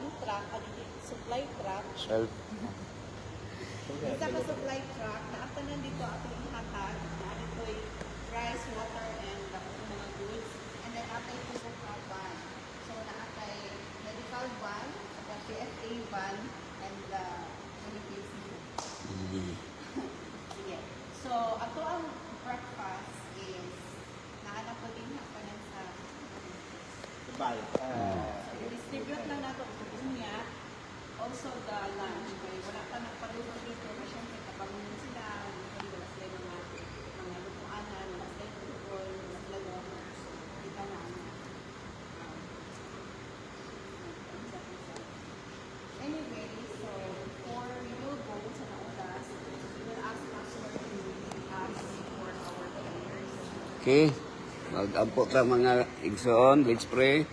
dump truck, supply truck. Self. Isa ka supply truck, naatanan dito ato yung hatag, na dito'y rice, water, and mga goods. And then atay tubok na van. So naatay medical van, the PFA van, and the PFC. Sige. So ato ang breakfast is naanap ko din hakanan sa Bye. so i-distribute lang nato niya. Also the lunch, kaya wala pa nagpaluto dito, kasi syempre kapangunan sila, wala sila mga lutuanan, wala sila tutol, wala sila kita na anyway, so before we will go sa naulas, we will ask Pastor to ask for our prayers. Okay. Mag-ampo ta mga igsoon. Let's pray.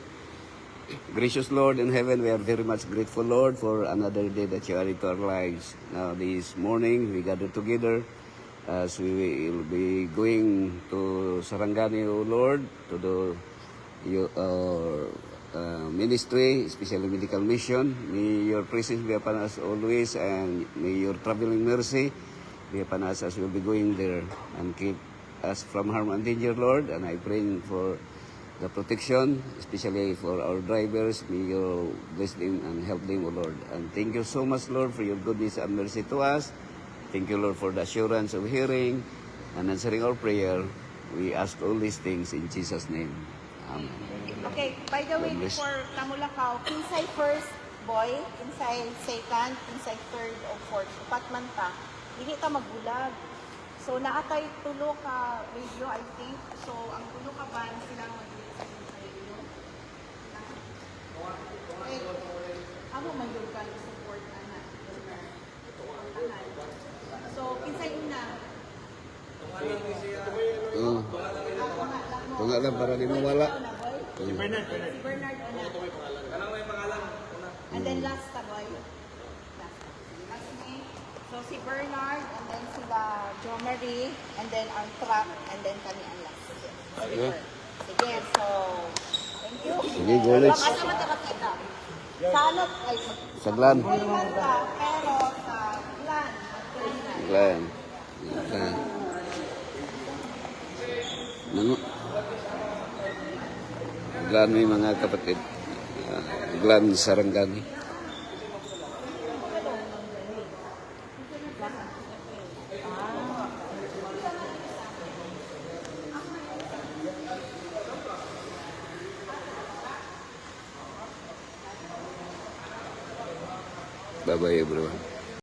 Gracious Lord in heaven, we are very much grateful, Lord, for another day that you added to our lives. Now, this morning, we gather together as we will be going to Sarangani, O Lord, to do your ministry, especially medical mission. May your presence be upon us always, and may your traveling mercy be upon us as we will be going there, and keep us from harm and danger, Lord. And I pray for the protection, especially for our drivers. May you bless them and help them, O Lord. And thank you so much, Lord, for your goodness and mercy to us. Thank you, Lord, for the assurance of hearing and answering our prayer. We ask all these things in Jesus' name. Amen. Okay, by the way, God bless. before Tamulakaw, kinsay first boy, kinsay second, kinsay third o fourth, upat man ta, hindi ta magbulag. So naatay tulo ka radio, I think. So ang tulo ka ban sila mag-radio sa radio. Okay, amo man yung ka support ana. So kinsay una? Kung alam para di mawala. Si Bernard una. Kanang may pangalan. And then last ka, boy. Last me. So si Bernard, and then sila Jo Marie, and then ang truck, and then kami ang last. Okay. Sige, so thank you. Sige, go next. Baka naman nakakita. Sa ano, ay, Saglan. magpuliman ka, pero sa plan, magpuliman. Glenn. Okay. Glenn, may mga kapatid. Glenn Sarangani. Bye-bye, everyone.